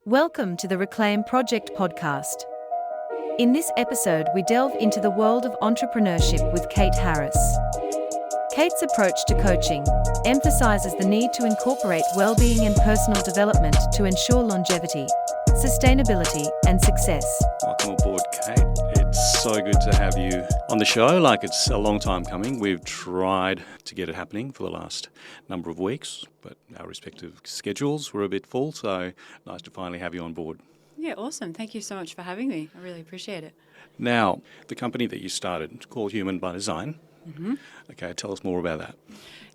Welcome to the Reclaim Project podcast. In this episode, we delve into the world of entrepreneurship with Kate Harris. Kate's approach to coaching emphasizes the need to incorporate well-being and personal development to ensure longevity, sustainability, and success. Welcome aboard, Kate. It's so good to have you on the show. It's a long time coming. We've tried to get it happening for the last number of weeks, but our respective schedules were a bit full, so nice to finally have you on board. Yeah, awesome. Thank you so much for having me. I really appreciate it. Now, the company that you started, it's called Human by Design. Mm-hmm. Okay, tell us more about that.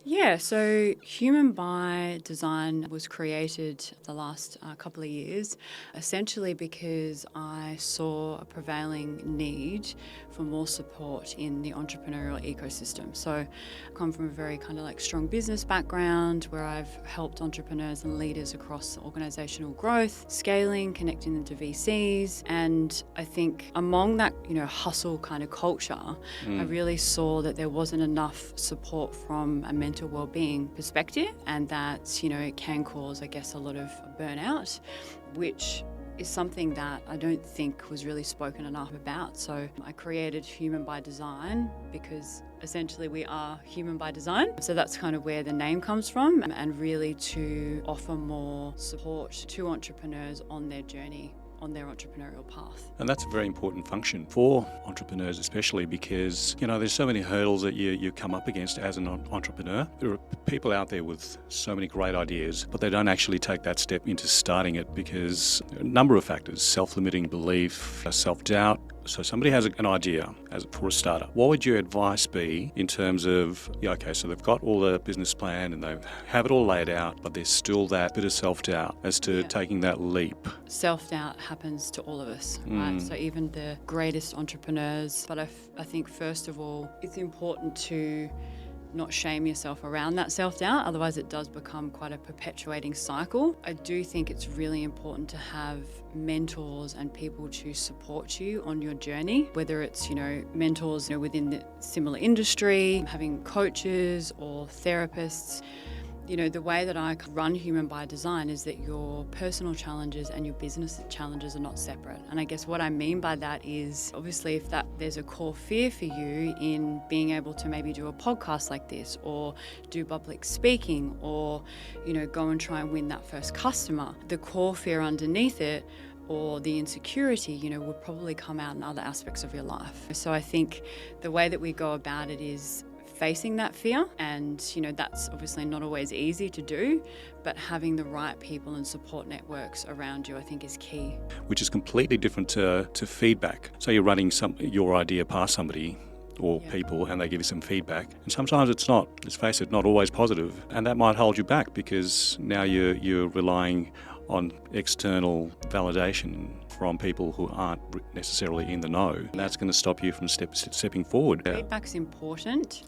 Yeah, so Human by Design was created the last couple of years, essentially because I saw a prevailing need for more support in the entrepreneurial ecosystem. So I come from a very strong business background where I've helped entrepreneurs and leaders across organizational growth, scaling, connecting them to VCs. And I think among that, hustle kind of culture, I really saw that there wasn't enough support from a mental wellbeing perspective, and that it can cause, a lot of burnout, which is something that I don't think was really spoken enough about. So I created Human by Design because essentially we are human by design. So that's kind of where the name comes from, and really to offer more support to entrepreneurs on their journey, on their entrepreneurial path. And that's a very important function for entrepreneurs, especially because, there's so many hurdles that you come up against as an entrepreneur. There are people out there with so many great ideas, but they don't actually take that step into starting it because a number of factors: self-limiting belief, self-doubt. So somebody has an idea for a startup. What would your advice be in terms of, so they've got all the business plan and they have it all laid out, but there's still that bit of self-doubt as to taking that leap? Self-doubt happens to all of us, right? So even the greatest entrepreneurs. But I think, first of all, it's important to not shame yourself around that self-doubt, otherwise it does become quite a perpetuating cycle. I do think it's really important to have mentors and people to support you on your journey, whether it's, mentors within the similar industry, having coaches or therapists. The way that I run Human by Design is that your personal challenges and your business challenges are not separate. And I guess what I mean by that is, obviously, if there's a core fear for you in being able to maybe do a podcast like this, or do public speaking, or, go and try and win that first customer, the core fear underneath it, or the insecurity, will probably come out in other aspects of your life. So I think the way that we go about it is facing that fear, and that's obviously not always easy to do, but having the right people and support networks around you, I think, is key. Which is completely different to feedback. So you're running your idea past somebody or people, and they give you some feedback, and sometimes it's not, let's face it, not always positive, and that might hold you back because now you're relying on external validation from people who aren't necessarily in the know. And that's going to stop you from stepping forward. Feedback's important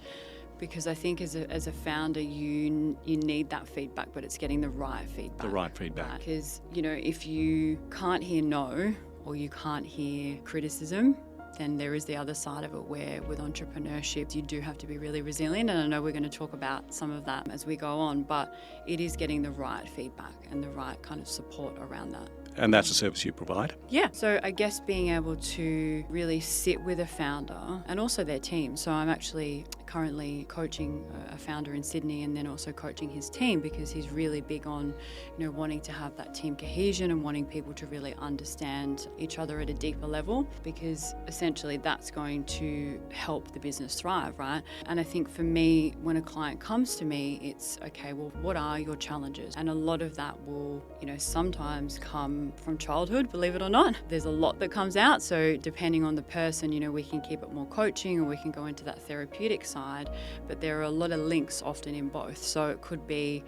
because I think as a founder, you need that feedback, but it's getting the right feedback. The right feedback. Because, if you can't hear no, or you can't hear criticism, then there is the other side of it where with entrepreneurship, you do have to be really resilient. And I know we're going to talk about some of that as we go on, but it is getting the right feedback and the right kind of support around that. And that's a service you provide? Yeah. So I guess being able to really sit with a founder and also their team. So I'm actually currently coaching a founder in Sydney, and then also coaching his team, because he's really big on, wanting to have that team cohesion and wanting people to really understand each other at a deeper level, because essentially that's going to help the business thrive, right? And I think for me, when a client comes to me, it's, okay, well, what are your challenges? And a lot of that will, sometimes come from childhood, believe it or not. There's a lot that comes out. So depending on the person, we can keep it more coaching, or we can go into that therapeutic side, but there are a lot of links often in both. So it could be,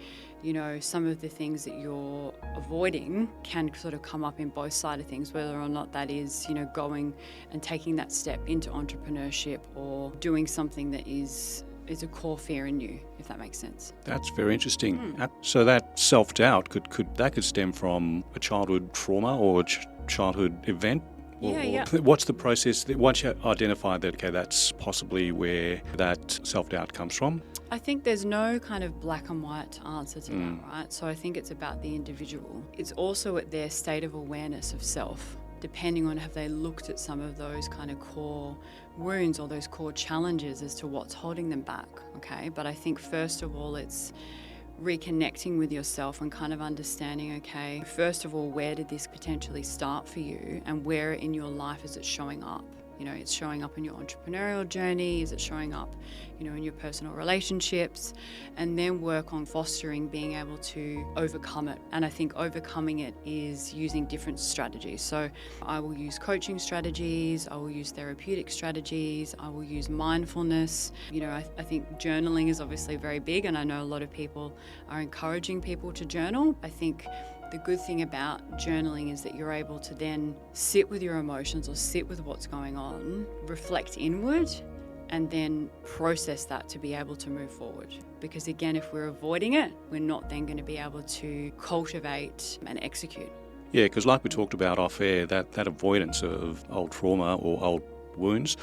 some of the things that you're avoiding can sort of come up in both sides of things, whether or not that is, going and taking that step into entrepreneurship, or doing something that is a core fear in you, if that makes sense. That's very interesting. So that self-doubt could stem from a childhood trauma or a childhood event? What's the process? Once you identify that, that's possibly where that self-doubt comes from? I think there's no kind of black and white answer to that, right? So I think it's about the individual. It's also at their state of awareness of self, depending on have they looked at some of those kind of core wounds or those core challenges as to what's holding them back, okay? But I think first of all, it's reconnecting with yourself and kind of understanding, okay, first of all, where did this potentially start for you and where in your life is it showing up? You know, it's showing up in your entrepreneurial journey, is it showing up, you know, in your personal relationships, and then work on fostering being able to overcome it. And I think overcoming it is using different strategies. So I will use coaching strategies, I will use therapeutic strategies, I will use mindfulness. You know, I think journaling is obviously very big, and I know a lot of people are encouraging people to journal. I think the good thing about journaling is that you're able to then sit with your emotions or sit with what's going on, reflect inward, and then process that to be able to move forward. Because again, if we're avoiding it, we're not then going to be able to cultivate and execute. Yeah, because like we talked about off air, that avoidance of old trauma or old wounds,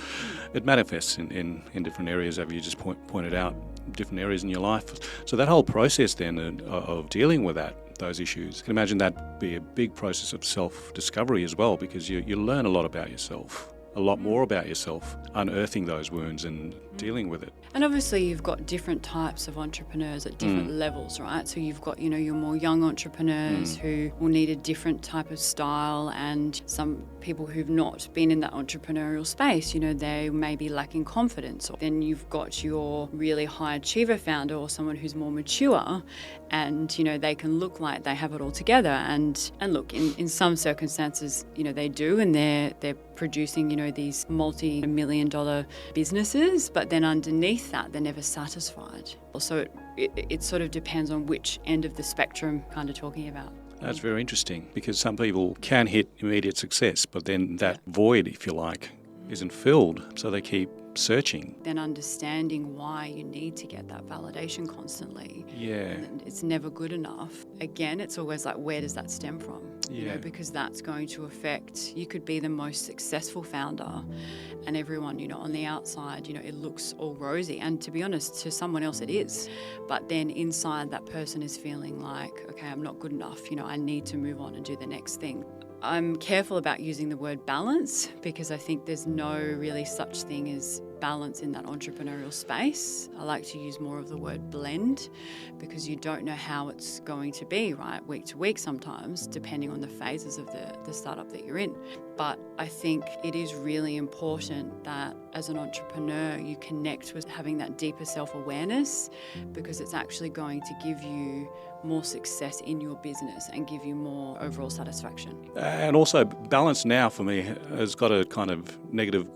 it manifests in different areas, as you just pointed out, different areas in your life. So that whole process then of dealing with those issues, you can imagine that be a big process of self-discovery as well, because you learn a lot about yourself, a lot more about yourself, unearthing those wounds and dealing with it. And obviously you've got different types of entrepreneurs at different levels, right? So you've got, you know, your more young entrepreneurs who will need a different type of style, and some people who've not been in that entrepreneurial space, you know, they may be lacking confidence. Or then you've got your really high achiever founder or someone who's more mature, and, you know, they can look like they have it all together. And look, in some circumstances, you know, they do, and they're producing, you know, these multi-million-dollar businesses, but then underneath that, they're never satisfied. So it sort of depends on which end of the spectrum kind of talking about. That's very interesting, because some people can hit immediate success, but then that void, if you like, isn't filled, so they keep searching. Then understanding why you need to get that validation constantly. Yeah. And it's never good enough. Again, it's always like, where does that stem from? You know, because that's going to affect, you could be the most successful founder and everyone, you know, on the outside, you know, it looks all rosy. And to be honest, to someone else it is. But then inside, that person is feeling like, okay, I'm not good enough. You know, I need to move on and do the next thing. I'm careful about using the word balance, because I think there's no really such thing as balance in that entrepreneurial space. I like to use more of the word blend, because you don't know how it's going to be, right, week to week sometimes, depending on the phases of the startup that you're in. But I think it is really important that as an entrepreneur you connect with having that deeper self-awareness, because it's actually going to give you more success in your business and give you more overall satisfaction. And also, balance now for me has got a kind of negative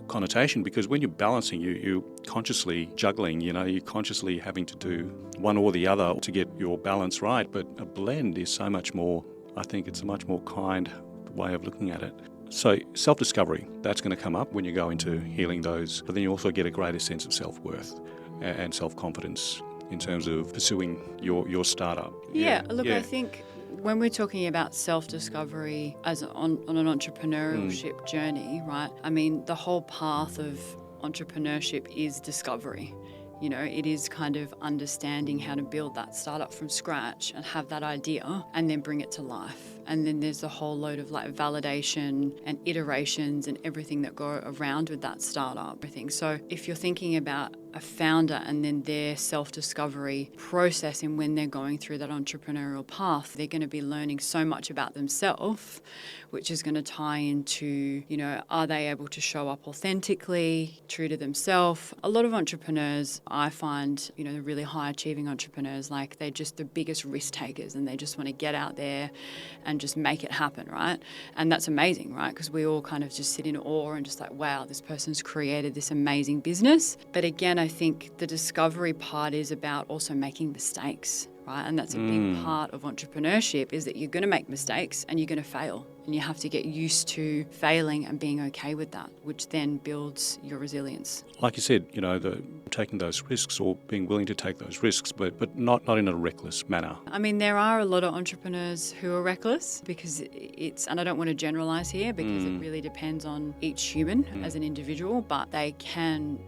connotation, because when you're balancing, you're consciously juggling, you know, you're consciously having to do one or the other to get your balance right. But a blend is so much more, I think it's a much more kind way of looking at it. So self-discovery, that's going to come up when you go into healing those, but then you also get a greater sense of self-worth and self-confidence in terms of pursuing your startup. Look, I think when we're talking about self-discovery on an entrepreneurship journey, right? I mean, the whole path of entrepreneurship is discovery. You know, it is kind of understanding how to build that startup from scratch and have that idea and then bring it to life. And then there's a whole load of like validation and iterations and everything that go around with that startup, I think. So if you're thinking about a founder and then their self-discovery process, and when they're going through that entrepreneurial path, they're going to be learning so much about themselves, which is going to tie into, you know, are they able to show up authentically, true to themselves? A lot of entrepreneurs, I find, you know, the really high achieving entrepreneurs, like they're just the biggest risk takers and they just want to get out there and just make it happen, right? And that's amazing, right? Because we all kind of just sit in awe and just like, wow, this person's created this amazing business. But again, I think the discovery part is about also making mistakes, right? And that's a big part of entrepreneurship, is that you're going to make mistakes and you're going to fail And you have to get used to failing and being okay with that, which then builds your resilience. Like you said, taking those risks or being willing to take those risks, but not in a reckless manner. I mean, there are a lot of entrepreneurs who are reckless because and I don't want to generalize here because it really depends on each human as an individual, but they can,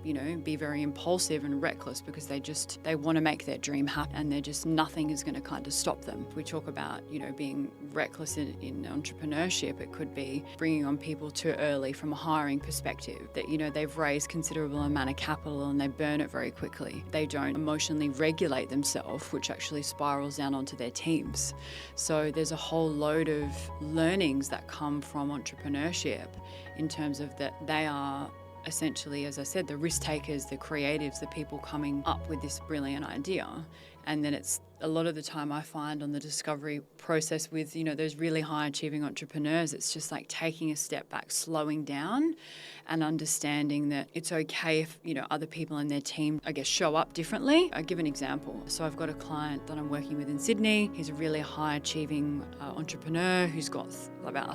be very impulsive and reckless because they want to make their dream happen and nothing is going to kind of stop them. If we talk about, being reckless in entrepreneurship, it could be bringing on people too early from a hiring perspective that, they've raised considerable amount of capital and they burn it very quickly. They don't emotionally regulate themselves, which actually spirals down onto their teams. So there's a whole load of learnings that come from entrepreneurship in terms of that they are essentially, as I said, the risk takers, the creatives, the people coming up with this brilliant idea. And then it's a lot of the time I find on the discovery process with, those really high achieving entrepreneurs, it's just like taking a step back, slowing down and understanding that it's okay if, other people in their team, I guess, show up differently. I'll give an example. So I've got a client that I'm working with in Sydney. He's a really high achieving entrepreneur who's got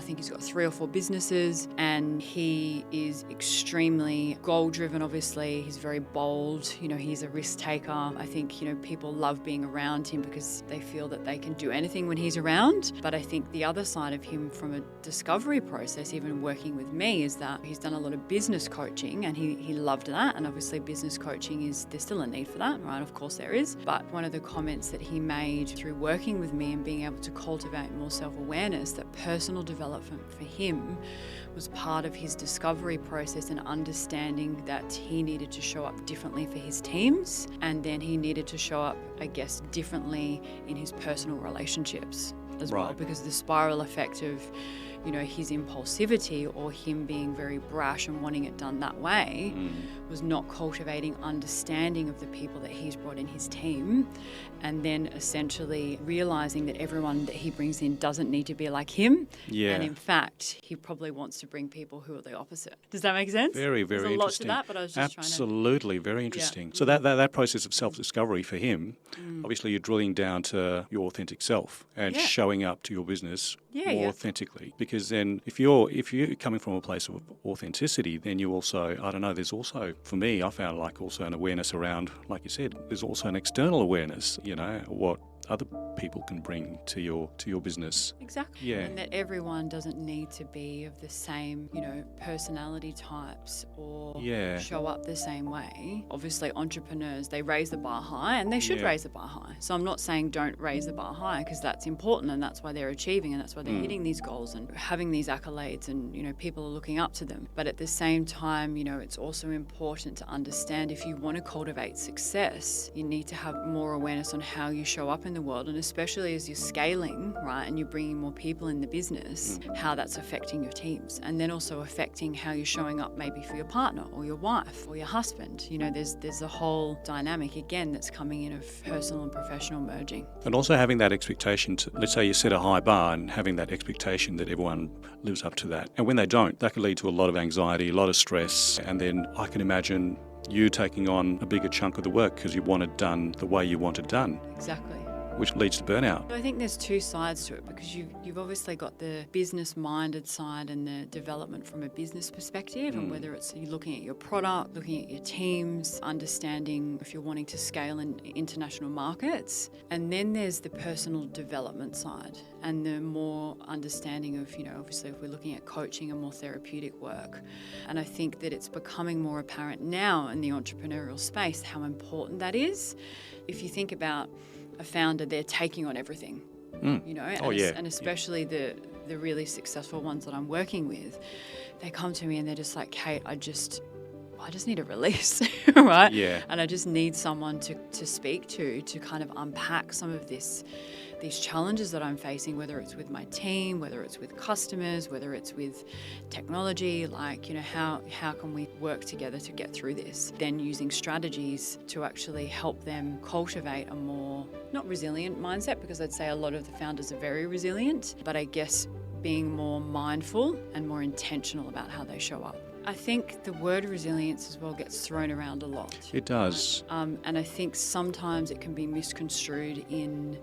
he's got 3 or 4 businesses, and he is extremely goal driven, obviously. He's very bold. He's a risk taker. I think, people love being around him because they feel that they can do anything when he's around. But I think the other side of him from a discovery process, even working with me, is that he's done a lot of business coaching and he loved that. And obviously business coaching there's still a need for that, right? Of course there is. But one of the comments that he made through working with me and being able to cultivate more self-awareness, that personal development for him was part of his discovery process and understanding that he needed to show up differently for his teams, and then he needed to show up, I guess, differently in his personal relationships as well, because the spiral effect of his impulsivity or him being very brash and wanting it done that way was not cultivating understanding of the people that he's brought in his team, and then essentially realizing that everyone that he brings in doesn't need to be like him. Yeah. And in fact, he probably wants to bring people who are the opposite. Does that make sense? Very, very There's a interesting. lot to that, but I was just Absolutely, very interesting. Yeah. So that process of self-discovery for him, obviously you're drilling down to your authentic self and showing up to your business more authentically. Because then if you're coming from a place of authenticity, then you also, there's also, for me, I found also an awareness around, like you said, there's also an external awareness, what other people can bring to your business. Exactly. Yeah. And that everyone doesn't need to be of the same, personality types or show up the same way. Obviously, entrepreneurs, they raise the bar high, and they should raise the bar high. So I'm not saying don't raise the bar high, because that's important and that's why they're achieving and that's why they're hitting these goals and having these accolades, and, people are looking up to them. But at the same time, it's also important to understand if you want to cultivate success, you need to have more awareness on how you show up in the world, and especially as you're scaling, right, and you're bringing more people in the business, how that's affecting your teams, and then also affecting how you're showing up maybe for your partner or your wife or your husband. There's a whole dynamic again that's coming in of personal and professional merging. And also having that expectation to, let's say you set a high bar, and having that expectation that everyone lives up to that. And when they don't, that could lead to a lot of anxiety, a lot of stress, and then I can imagine you taking on a bigger chunk of the work because you want it done the way you want it done. Exactly. Which leads to burnout. I think there's 2 sides to it, because you've obviously got the business-minded side and the development from a business perspective, and whether it's you looking at your product, looking at your teams, understanding if you're wanting to scale in international markets. And then there's the personal development side and the more understanding of, obviously if we're looking at coaching and more therapeutic work. And I think that it's becoming more apparent now in the entrepreneurial space how important that is. If you think about a founder, they're taking on everything, and especially the really successful ones that I'm working with, they come to me and they're just like, Kate, I just need a release, right? Yeah. And I just need someone to speak to kind of unpack some of these challenges that I'm facing, whether it's with my team, whether it's with customers, whether it's with technology, how can we work together to get through this? Then using strategies to actually help them cultivate a more, not resilient mindset, because I'd say a lot of the founders are very resilient, but I guess being more mindful and more intentional about how they show up. I think the word resilience as well gets thrown around a lot. It does. And I think sometimes it can be misconstrued in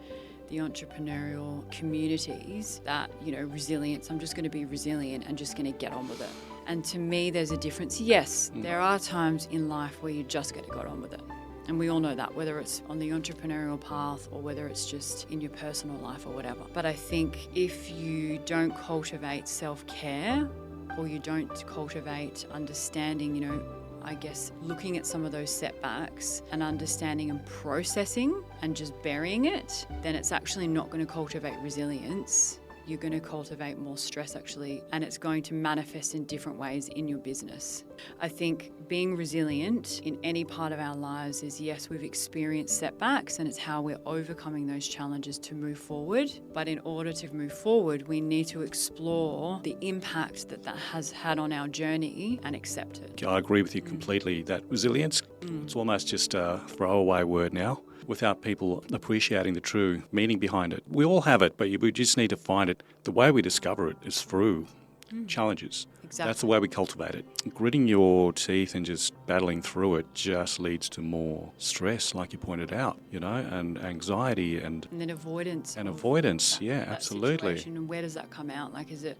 the entrepreneurial communities that, resilience, I'm just going to be resilient and just going to get on with it. And to me, there's a difference. Yes, there are times in life where you just get on with it. And we all know that, whether it's on the entrepreneurial path or whether it's just in your personal life or whatever. But I think if you don't cultivate self-care or you don't cultivate understanding, I guess looking at some of those setbacks and understanding and processing and just burying it, then it's actually not going to cultivate resilience. You're going to cultivate more stress actually, and it's going to manifest in different ways in your business. I think being resilient in any part of our lives is, yes, we've experienced setbacks and it's how we're overcoming those challenges to move forward. But in order to move forward, we need to explore the impact that has had on our journey and accept it. I agree with you completely that resilience, it's almost just a throwaway word now, without people appreciating the true meaning behind it. We all have it, but we just need to find it. The way we discover it is through challenges. Exactly. That's the way we cultivate it. Gritting your teeth and just battling through it just leads to more stress, like you pointed out, and anxiety and then avoidance. And avoidance, that absolutely. Situation. And where does that come out? Like, is it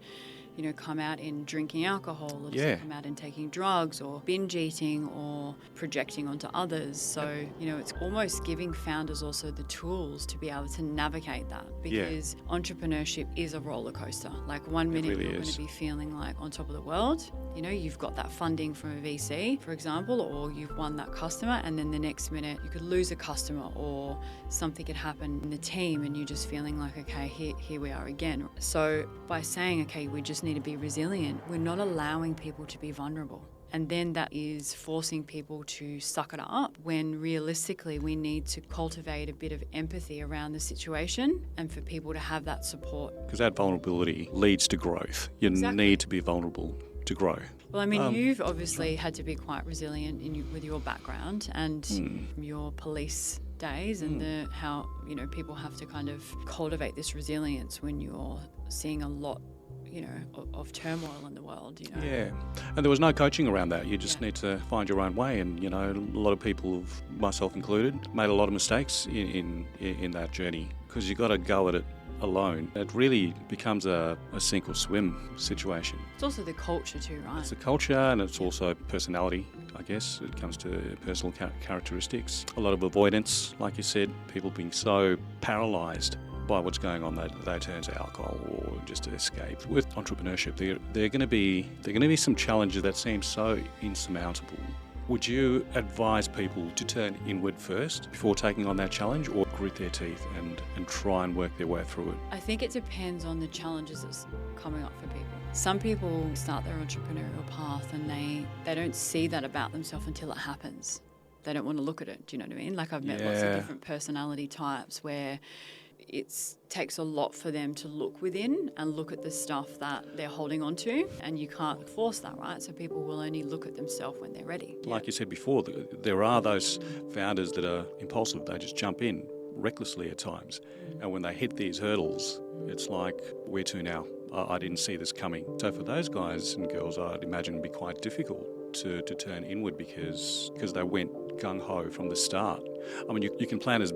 come out in drinking alcohol, or does it come out in taking drugs or binge eating or projecting onto others? So, it's almost giving founders also the tools to be able to navigate that, because entrepreneurship is a roller coaster. Like, one minute you're going to be feeling like on top of the world, you've got that funding from a VC, for example, or you've won that customer, and then the next minute you could lose a customer or something could happen in the team and you're just feeling like, okay, here we are again. So by saying, okay, we just need to be resilient, we're not allowing people to be vulnerable. And then that is forcing people to suck it up, when realistically we need to cultivate a bit of empathy around the situation and for people to have that support. Because that vulnerability leads to growth. You need to be vulnerable to grow. Well, I mean, you've obviously had to be quite resilient with your background and your police days and how people have to kind of cultivate this resilience when you're seeing a lot of turmoil in the world. Yeah, and there was no coaching around that. You just need to find your own way, and a lot of people, myself included, made a lot of mistakes in that journey, because you got to go at it alone. It really becomes a sink or swim situation. It's also the culture too, right? It's the culture, and it's also personality, I guess. It comes to personal characteristics. A lot of avoidance, like you said, people being so paralysed by what's going on that they turn to alcohol or just to escape. With entrepreneurship, there are going to be some challenges that seem so insurmountable. Would you advise people to turn inward first before taking on that challenge, or grit their teeth and try and work their way through it? I think it depends on the challenges that's coming up for people. Some people start their entrepreneurial path and they don't see that about themselves until it happens. They don't want to look at it, do you know what I mean? Like, I've met lots of different personality types where it takes a lot for them to look within and look at the stuff that they're holding on to, and you can't force that, right? So people will only look at themselves when they're ready. Like you said before, there are those founders that are impulsive. They just jump in recklessly at times, and when they hit these hurdles, it's like, where to now? I didn't see this coming. So for those guys and girls, I'd imagine it'd be quite difficult to turn inward because they went gung-ho from the start. I mean, you can plan as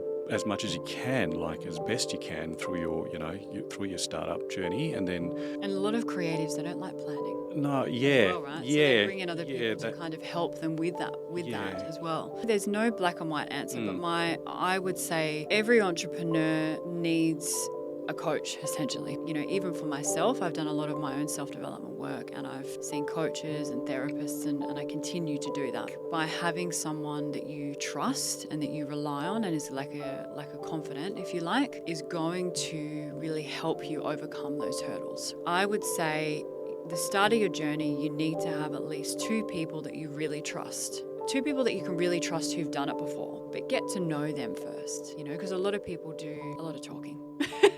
much as you can, like as best you can through your, through your startup journey, and a lot of creatives, they don't like planning. No, well, right? So they bring in other people to kind of help them with that as well. There's no black and white answer, but I would say every entrepreneur needs a coach, essentially. Even for myself, I've done a lot of my own self-development work, and I've seen coaches and therapists, and I continue to do that. By having someone that you trust and that you rely on, and is like a confidant, if you like, is going to really help you overcome those hurdles. I would say the start of your journey, you need to have at least 2 people that you really trust. 2 people that you can really trust who've done it before, but get to know them first, because a lot of people do a lot of talking.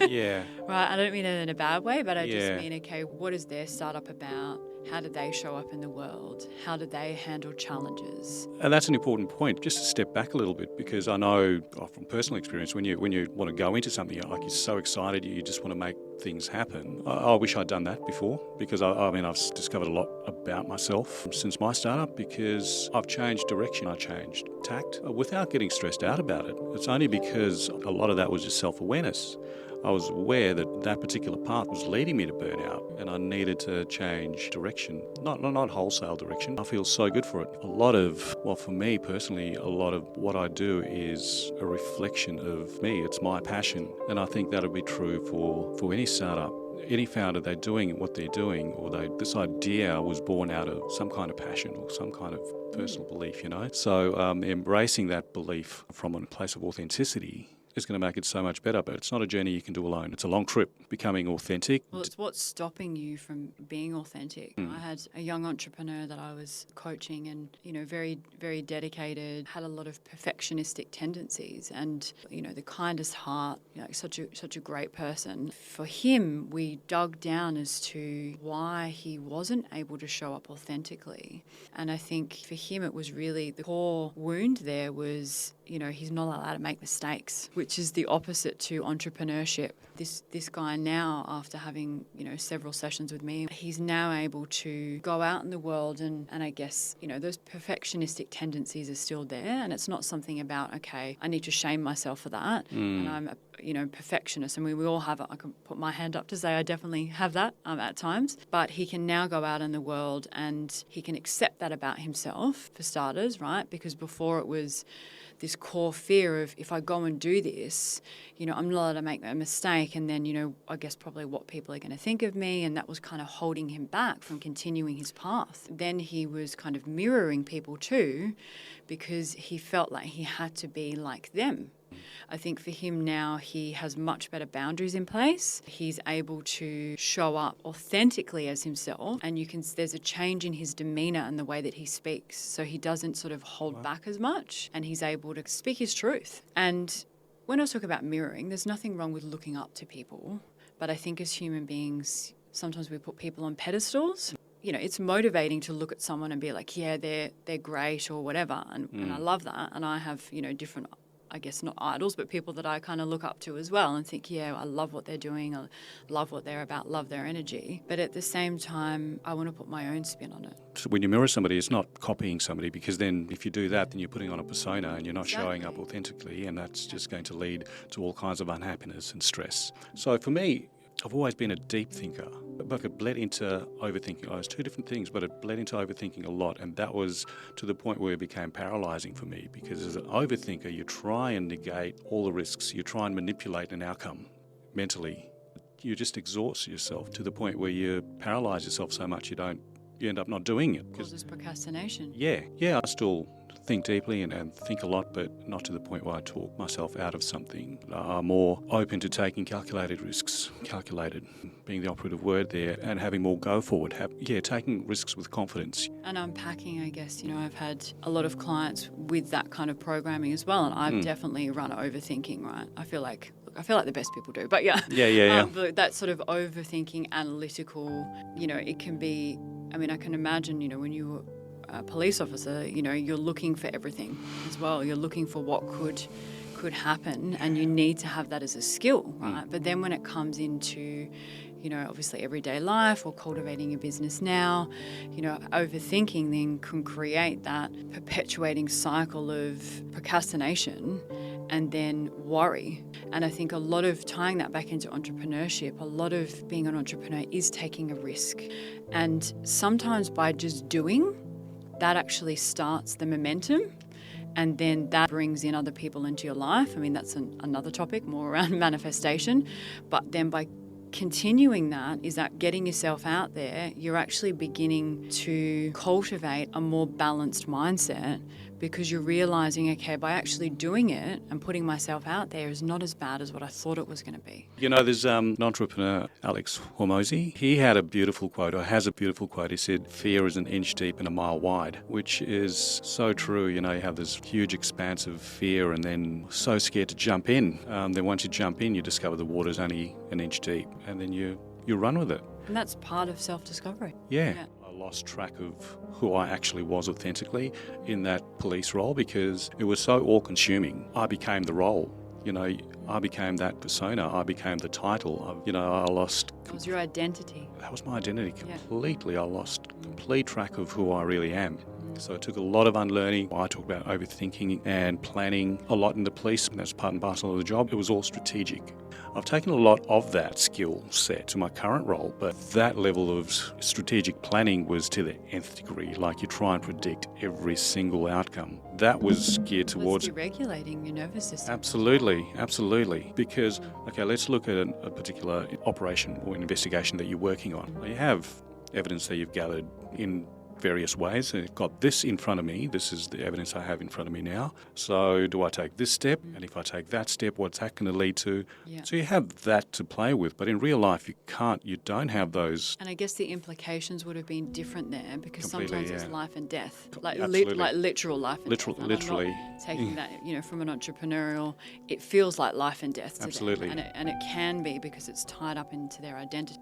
Yeah. Right, I don't mean it in a bad way, but I just mean, okay, what is their startup about? How do they show up in the world? How do they handle challenges? And that's an important point, just to step back a little bit, because I know from personal experience, when you want to go into something, like you're so excited, you just want to make things happen. I wish I'd done that before, because I've discovered a lot about myself since my startup, because I've changed changed direction. I changed tact without getting stressed out about it. It's only because a lot of that was just self-awareness. I was aware that that particular path was leading me to burnout and I needed to change direction. Not wholesale direction. I feel so good for it. For me personally, a lot of what I do is a reflection of me. It's my passion. And I think that'll be true for any startup. Any founder, they're doing what they're doing, or this idea was born out of some kind of passion or some kind of personal belief, So embracing that belief from a place of authenticity is going to make it so much better, but it's not a journey you can do alone. It's a long trip, becoming authentic. Well, it's what's stopping you from being authentic. I had a young entrepreneur that I was coaching and, very, very dedicated, had a lot of perfectionistic tendencies and, the kindest heart, such a great person. For him, we dug down as to why he wasn't able to show up authentically. And I think for him, it was really the core wound there was, he's not allowed to make mistakes, which is the opposite to entrepreneurship. This guy now, after having, several sessions with me, he's now able to go out in the world and I guess, those perfectionistic tendencies are still there. And it's not something about, okay, I need to shame myself for that. And I'm a perfectionist. And we all have it. I can put my hand up to say I definitely have that at times. But he can now go out in the world and he can accept that about himself, for starters, right? Because before it was this core fear of if I go and do this, I'm not allowed to make a mistake and then, I guess probably what people are going to think of me, and that was kind of holding him back from continuing his path. Then he was kind of mirroring people too because he felt like he had to be like them. I think for him now, he has much better boundaries in place. He's able to show up authentically as himself, and there's a change in his demeanour and the way that he speaks. So he doesn't sort of hold back as much, and he's able to speak his truth. And when I talk about mirroring, there's nothing wrong with looking up to people, but I think as human beings, sometimes we put people on pedestals. It's motivating to look at someone and be like, yeah, they're great or whatever, and I love that. And I have, different, I guess not idols, but people that I kind of look up to as well and think, yeah, I love what they're doing, I love what they're about, love their energy. But at the same time, I want to put my own spin on it. So when you mirror somebody, it's not copying somebody, because then if you do that, then you're putting on a persona and you're not showing up authentically, and that's just going to lead to all kinds of unhappiness and stress. So for me, I've always been a deep thinker, but it bled into overthinking. It's two different things, but it bled into overthinking a lot, and that was to the point where it became paralysing for me, because as an overthinker, you try and negate all the risks, you try and manipulate an outcome mentally. You just exhaust yourself to the point where you paralyse yourself so much you end up not doing it. Causes procrastination. Yeah, I still think deeply and think a lot, but not to the point where I talk myself out of something. I'm more open to taking calculated risks, calculated being the operative word there, and having more go forward. Taking risks with confidence. And unpacking, I guess, I've had a lot of clients with that kind of programming as well, and I've definitely run overthinking, right? I feel like the best people do, but yeah. But that sort of overthinking, analytical, it can be, I can imagine, when you a police officer, you're looking for everything as well. You're looking for what could happen, and you need to have that as a skill, right? But then when it comes into, obviously everyday life or cultivating a business now, overthinking then can create that perpetuating cycle of procrastination and then worry. And I think a lot of tying that back into entrepreneurship, a lot of being an entrepreneur is taking a risk. And sometimes by just doing, that actually starts the momentum, and then that brings in other people into your life. That's another topic, more around manifestation. But then by continuing that, is that getting yourself out there, you're actually beginning to cultivate a more balanced mindset, because you're realising, okay, by actually doing it and putting myself out there is not as bad as what I thought it was going to be. There's an entrepreneur, Alex Hormozy. He had a beautiful quote, or has a beautiful quote. He said, fear is an inch deep and a mile wide, which is so true. You have this huge expanse of fear and then so scared to jump in. Then once you jump in, you discover the water's only an inch deep, and then you run with it. And that's part of self-discovery. Yeah. I lost track of who I actually was authentically in that police role, because it was so all-consuming. I became the role. I became that persona. I became the title. I lost... It was your identity. That was my identity completely. I lost complete track of who I really am. So it took a lot of unlearning. I talk about overthinking and planning a lot in the police, and that's part and parcel of the job. It was all strategic. I've taken a lot of that skill set to my current role, but that level of strategic planning was to the nth degree. Like, you try and predict every single outcome. That was geared towards deregulating your nervous system. Absolutely. Because, okay, let's look at a particular operation or investigation that you're working on. You have evidence that you've gathered in various ways. I've got this in front of me. This is the evidence I have in front of me now. So do I take this step? And if I take that step, what's that going to lead to? Yeah. So you have that to play with. But in real life, you don't have those. And I guess the implications would have been different there, because Completely, sometimes it's life and death. Like literal life and death. And Literally. I'm not taking that, from an entrepreneurial, it feels like life and death to Absolutely. them. And it can be, because it's tied up into their identity.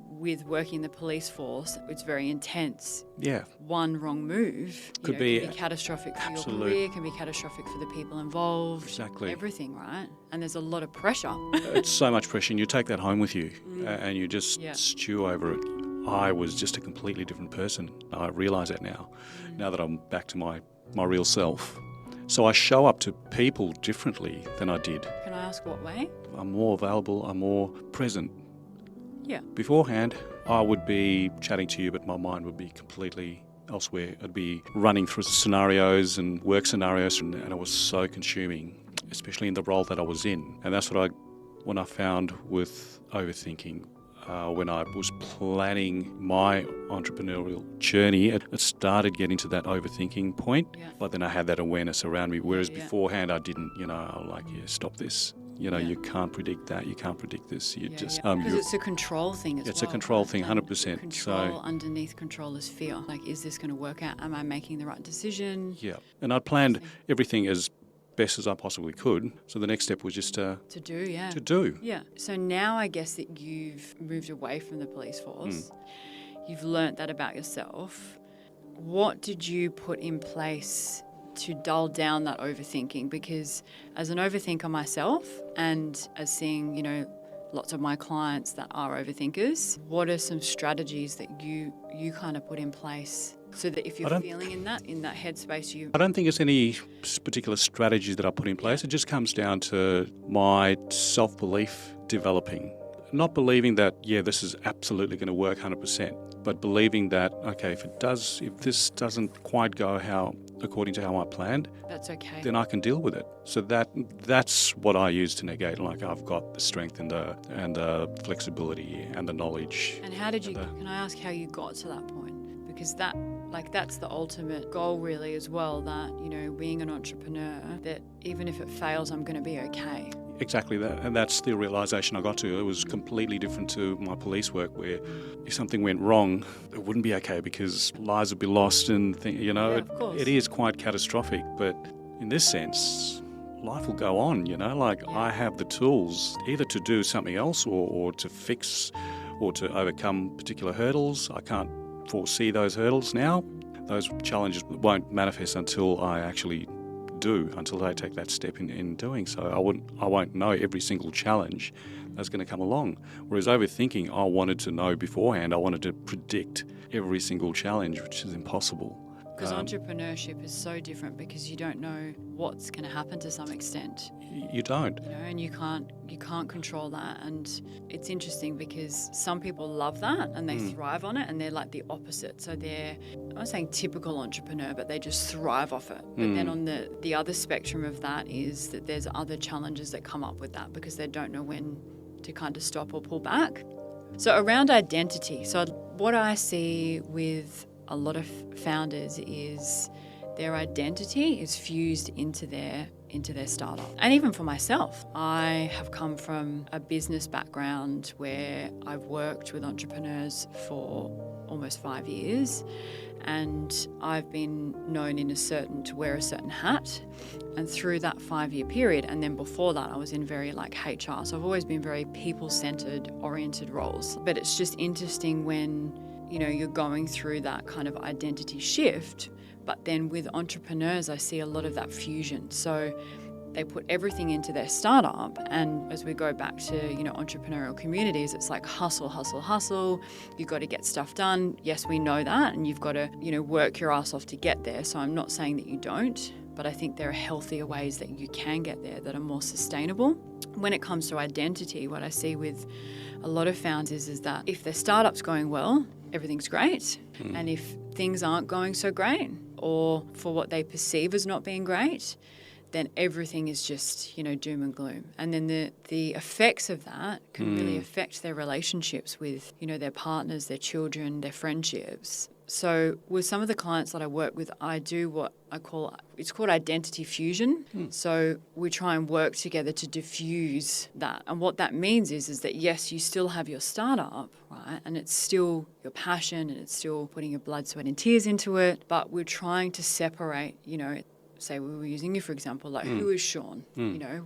With working in the police force, it's very intense. Yeah. One wrong move Could be can be catastrophic for absolute. your career, can be catastrophic for the people involved. Exactly. Everything, right? And there's a lot of pressure. It's so much pressure, and you take that home with you, and you just stew over it. I was just a completely different person. I realise that now that I'm back to my real self. So I show up to people differently than I did. Can I ask what way? I'm more available, I'm more present. Yeah. Beforehand, I would be chatting to you, but my mind would be completely elsewhere. I'd be running through scenarios and work scenarios, and it was so consuming, especially in the role that I was in. And that's when I found with overthinking. When I was planning my entrepreneurial journey, it started getting to that overthinking point, but then I had that awareness around me, whereas beforehand I didn't, I was like, stop this. You can't predict that, you can't predict this. Because it's a control thing as well. It's a control thing, 100%. Control, underneath control is fear. Like, is this going to work out? Am I making the right decision? Yeah, and I planned everything as best as I possibly could. So the next step was just to do. Yeah. So now I guess that you've moved away from the police force. You've learnt that about yourself. What did you put in place to dull down that overthinking? Because as an overthinker myself, and as seeing, lots of my clients that are overthinkers, what are some strategies that you kind of put in place so that if you're feeling in that headspace, I don't think it's any particular strategies that I put in place. It just comes down to my self-belief developing. Not believing that, this is absolutely going to work 100%, but believing that, okay, if this doesn't quite go according to how I planned, that's okay. Then I can deal with it. So that's what I use to negate. Like, I've got the strength and the flexibility and the knowledge. And how did you? Can I ask how you got to that point? Because that's the ultimate goal, really, as well. That being an entrepreneur, that even if it fails, I'm going to be okay. Exactly that, and that's the realisation I got to. It was completely different to my police work, where if something went wrong, it wouldn't be okay because lives would be lost, and it is quite catastrophic. But in this sense, life will go on. I have the tools either to do something else or to fix or to overcome particular hurdles. I can't foresee those hurdles now. Those challenges won't manifest until I actually until they take that step in doing so. I won't know every single challenge that's going to come along. Whereas overthinking, I wanted to know beforehand. I wanted to predict every single challenge, which is impossible. Because entrepreneurship is so different, because you don't know what's going to happen to some extent. You don't. And you can't control that. And it's interesting because some people love that and they thrive on it, and they're like the opposite. So they're, I'm not saying typical entrepreneur, but they just thrive off it. But then on the other spectrum of that is that there's other challenges that come up with that because they don't know when to kind of stop or pull back. So around identity, so what I see with a lot of founders is their identity is fused into their startup. And even for myself, I have come from a business background where I've worked with entrepreneurs for almost 5 years, and I've been known to wear a certain hat. And through that 5-year period, and then before that, I was in very HR. So I've always been very people-centered, oriented roles. But it's just interesting when you're going through that kind of identity shift, but then with entrepreneurs, I see a lot of that fusion. So they put everything into their startup. And as we go back to, entrepreneurial communities, it's like hustle, hustle, hustle. You've got to get stuff done. Yes, we know that. And you've got to, work your ass off to get there. So I'm not saying that you don't, but I think there are healthier ways that you can get there that are more sustainable. When it comes to identity, what I see with a lot of founders is that if their startup's going well, everything's great. And if things aren't going so great, or for what they perceive as not being great, then everything is just, doom and gloom. And then the effects of that can really affect their relationships with, their partners, their children, their friendships. So with some of the clients that I work with, I do what it's called identity fusion. So we try and work together to diffuse that. And what that means is that, yes, you still have your startup, right? And it's still your passion and it's still putting your blood, sweat and tears into it. But we're trying to separate, say we were using you, for example, like who is Sean?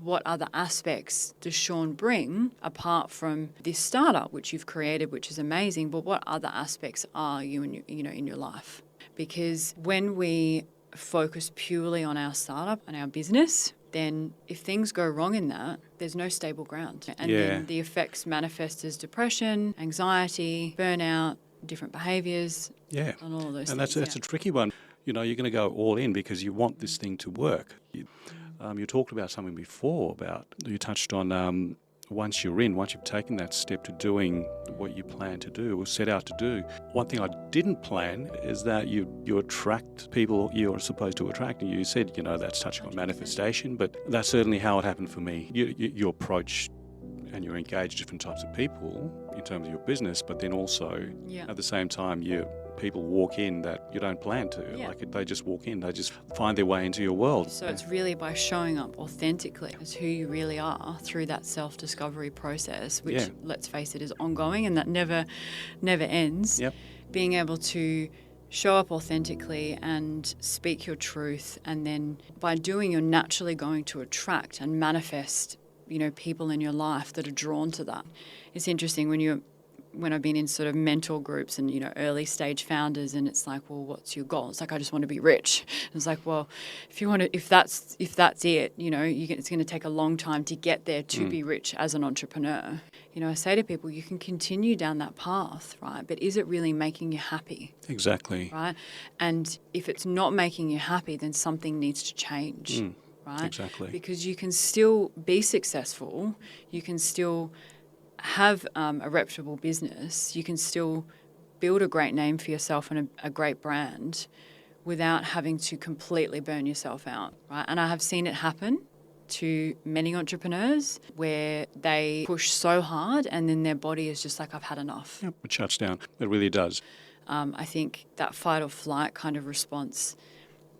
What other aspects does Sean bring apart from this startup, which you've created, which is amazing, but what other aspects are you in your life? Because when we focus purely on our startup and our business, then if things go wrong in that, there's no stable ground. And then the effects manifest as depression, anxiety, burnout, different behaviours, and all of those things. And that's a tricky one. You're going to go all in because you want this thing to work. You talked about something before you touched on once you've taken that step to doing what you plan to do or set out to do. One thing I didn't plan is that you attract people you're supposed to attract. And you said, that's touching on manifestation, but that's certainly how it happened for me. You approach and you engage different types of people in terms of your business, but then also at the same time people walk in that you don't plan to. Like they just walk in, they just find their way into your world. So it's really by showing up authentically as who you really are through that self-discovery process, which let's face it is ongoing and that never ends. Being able to show up authentically and speak your truth, and then by doing, you're naturally going to attract and manifest people in your life that are drawn to that. It's interesting when I've been in sort of mentor groups and, early stage founders, and it's like, well, what's your goal? It's like, I just want to be rich. And it's like, well, if that's it, it's going to take a long time to get there to be rich as an entrepreneur. I say to people, you can continue down that path, right? But is it really making you happy? Exactly. Right? And if it's not making you happy, then something needs to change. Right? Exactly. Because you can still be successful, you can still have a reputable business, you can still build a great name for yourself and a great brand without having to completely burn yourself out, right? And I have seen it happen to many entrepreneurs where they push so hard and then their body is just like, I've had enough. Yep, it shuts down. It really does. I think that fight or flight kind of response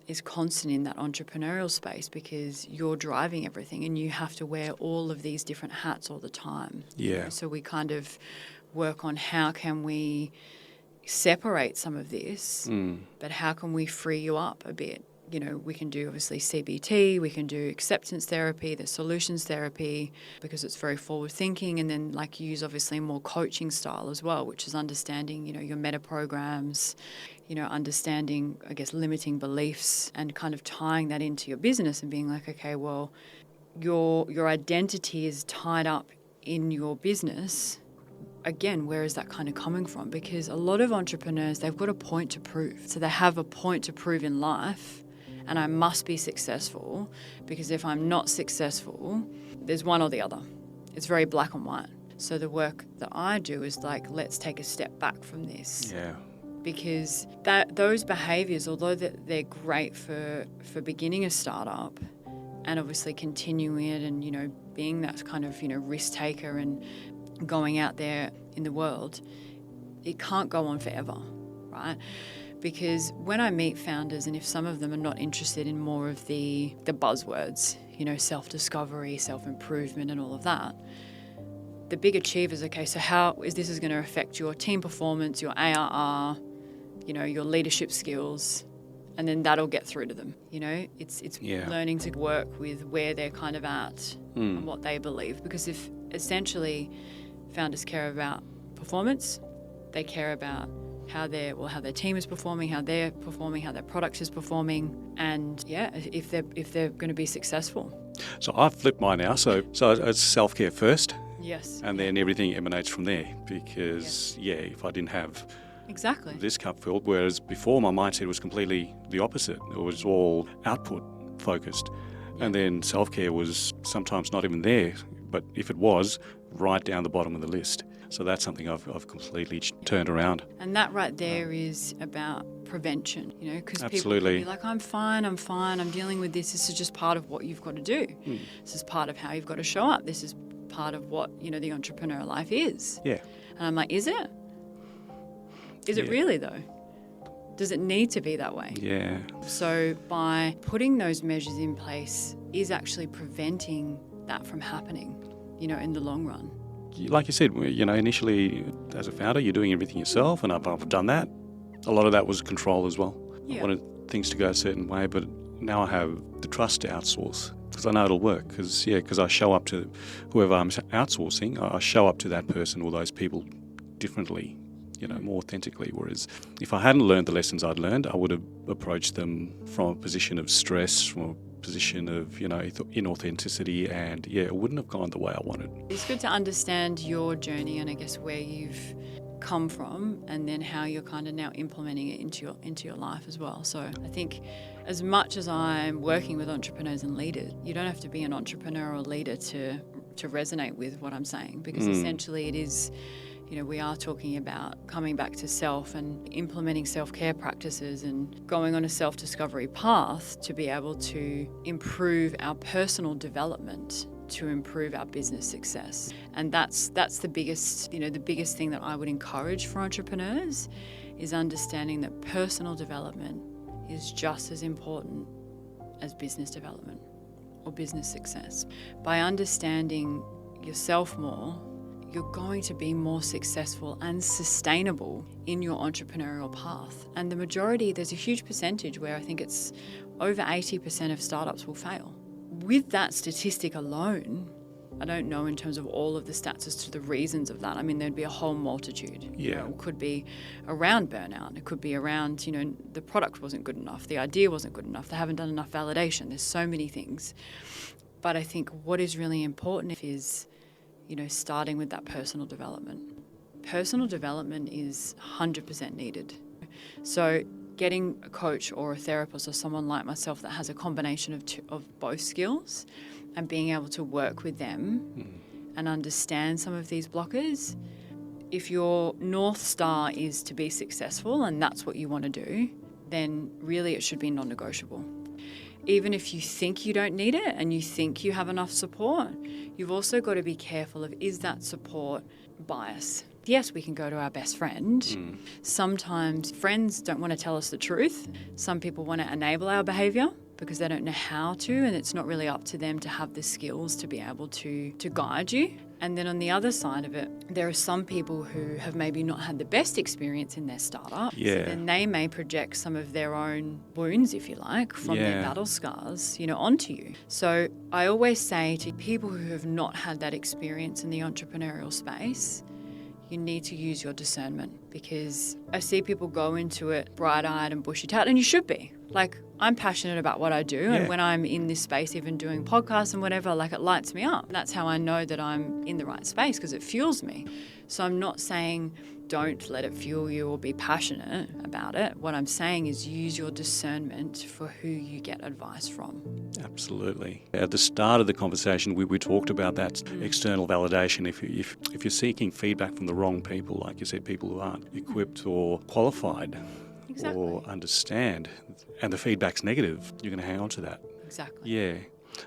is constant in that entrepreneurial space because you're driving everything and you have to wear all of these different hats all the time. So we kind of work on how can we separate some of this, but how can we free you up a bit? We can do obviously CBT, we can do acceptance therapy, the solutions therapy, because it's very forward thinking, and then use obviously more coaching style as well, which is understanding, your meta programs, understanding, I guess, limiting beliefs and kind of tying that into your business and being like, okay, well, your identity is tied up in your business. Again, where is that kind of coming from? Because a lot of entrepreneurs, they've got a point to prove. So they have a point to prove in life, and I must be successful, because if I'm not successful, there's one or the other. It's very black and white. So the work that I do is like, let's take a step back from this. Because those behaviours, although they're great for beginning a startup and obviously continuing it and, being that kind of, risk taker and going out there in the world, it can't go on forever, right? Because when I meet founders, and if some of them are not interested in more of the buzzwords, self-discovery, self-improvement and all of that, the big achievers, okay, so how is this going to affect your team performance, your ARR, your leadership skills, and then that'll get through to them. It's learning to work with where they're kind of at and what they believe. Because if essentially founders care about performance, they care about how their team is performing, how they're performing, how their product is performing, and if they're going to be successful. So I've flipped mine now. So it's self-care first. Yes. And then everything emanates from there because, if I didn't have exactly this cup filled, whereas before my mindset was completely the opposite. It was all output focused. And then self-care was sometimes not even there, but if it was, right down the bottom of the list. So that's something I've completely turned around. And that right there is about prevention, because people Absolutely. can be like, I'm fine, I'm dealing with this. This is just part of what you've got to do. This is part of how you've got to show up. This is part of what, the entrepreneur life is. Yeah. And I'm like, is it? Is it really though? Does it need to be that way? Yeah. So by putting those measures in place is actually preventing that from happening, in the long run. Like you said, initially as a founder, you're doing everything yourself, and I've done that. A lot of that was control as well. Yeah. I wanted things to go a certain way, but now I have the trust to outsource because I know it'll work. Because I show up to whoever I'm outsourcing, I show up to that person or those people differently, more authentically. Whereas if I hadn't learned the lessons I'd learned, I would have approached them from a position of stress, from a position of, inauthenticity, and it wouldn't have gone the way I wanted. It's good to understand your journey and I guess where you've come from and then how you're kind of now implementing it into your life as well. So I think as much as I'm working with entrepreneurs and leaders, you don't have to be an entrepreneur or leader to resonate with what I'm saying, because essentially it is, we are talking about coming back to self and implementing self-care practices and going on a self-discovery path to be able to improve our personal development, to improve our business success. And that's the biggest, the biggest thing that I would encourage for entrepreneurs is understanding that personal development is just as important as business development or business success. By understanding yourself more, you're going to be more successful and sustainable in your entrepreneurial path. And there's a huge percentage where I think it's over 80% of startups will fail. With that statistic alone, I don't know in terms of all of the stats as to the reasons of that. I mean, there'd be a whole multitude. Yeah. It could be around burnout. It could be around, the product wasn't good enough. The idea wasn't good enough. They haven't done enough validation. There's so many things. But I think what is really important is, starting with that personal development. Personal development is 100% needed. So getting a coach or a therapist or someone like myself that has a combination of both skills and being able to work with them and understand some of these blockers. If your North Star is to be successful and that's what you want to do, then really it should be non-negotiable. Even if you think you don't need it and you think you have enough support, you've also got to be careful of, is that support bias? Yes, we can go to our best friend. Sometimes friends don't want to tell us the truth. Some people want to enable our behaviour because they don't know how to, and it's not really up to them to have the skills to be able to guide you. And then on the other side of it, there are some people who have maybe not had the best experience in their startup. Yeah. So then they may project some of their own wounds, if you like, from their battle scars, onto you. So I always say to people who have not had that experience in the entrepreneurial space, you need to use your discernment, because I see people go into it bright-eyed and bushy-tailed, and you should be. Like, I'm passionate about what I do, and when I'm in this space, even doing podcasts and whatever, like, it lights me up. That's how I know that I'm in the right space, because it fuels me. So I'm not saying don't let it fuel you or be passionate about it. What I'm saying is use your discernment for who you get advice from. Absolutely. At the start of the conversation, we talked about that external validation. If you're seeking feedback from the wrong people, like you said, people who aren't equipped or qualified or understand, and the feedback's negative, you're going to hang on to that. Exactly. Yeah.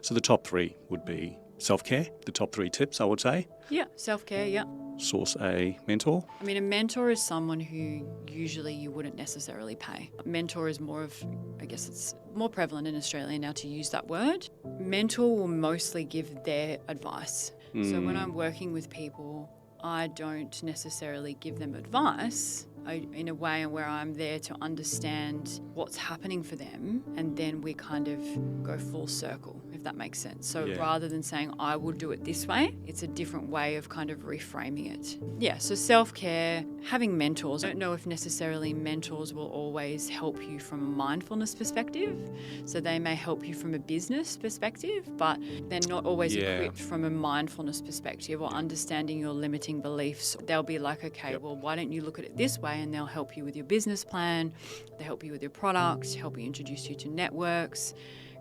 So the top three would be self-care, the top three tips, I would say. Yeah, self-care, yeah. Source a mentor. I mean, a mentor is someone who usually you wouldn't necessarily pay. A mentor is more of, I guess it's more prevalent in Australia now to use that word. Mentor will mostly give their advice. So when I'm working with people, I don't necessarily give them advice. in a way where I'm there to understand what's happening for them, and then we kind of go full circle, if that makes sense. So rather than saying I will do it this way, it's a different way of kind of reframing it. Yeah, so self-care, having mentors. I don't know if necessarily mentors will always help you from a mindfulness perspective. So they may help you from a business perspective, but they're not always equipped from a mindfulness perspective or understanding your limiting beliefs. They'll be like, okay, well, why don't you look at it this way? And they'll help you with your business plan, they help you with your product, help you introduce you to networks,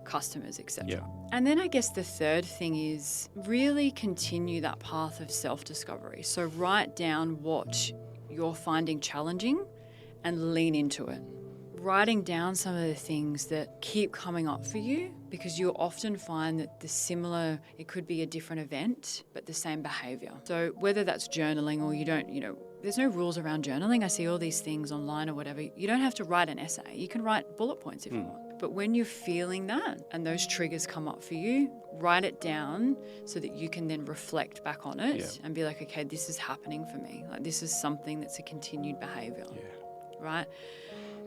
customers, etc. Yeah. And then I guess the third thing is really continue that path of self-discovery. So write down what you're finding challenging and lean into it. Writing down some of the things that keep coming up for you, because you'll often find that it could be a different event, but the same behavior. So whether that's journaling or you don't, there's no rules around journaling. I see all these things online or whatever. You don't have to write an essay. You can write bullet points if you want. But when you're feeling that and those triggers come up for you, write it down so that you can then reflect back on it and be like, okay, this is happening for me. Like, this is something that's a continued behavior, right?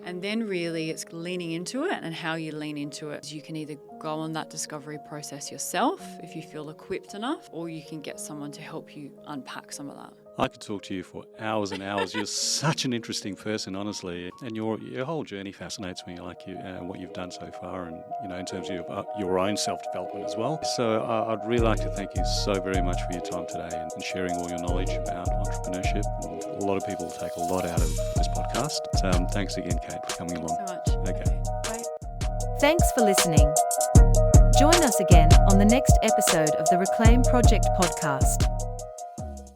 And then really it's leaning into it, and how you lean into it is you can either go on that discovery process yourself if you feel equipped enough, or you can get someone to help you unpack some of that. I could talk to you for hours and hours. You're such an interesting person, honestly, and your whole journey fascinates me. Like what you've done so far, and in terms of your own self-development as well. So I'd really like to thank you so very much for your time today and sharing all your knowledge about entrepreneurship. And a lot of people take a lot out of this podcast. So, thanks again, Kate, for coming along. Thanks so much. Okay. Bye. Thanks for listening. Join us again on the next episode of the Reclaim Project podcast.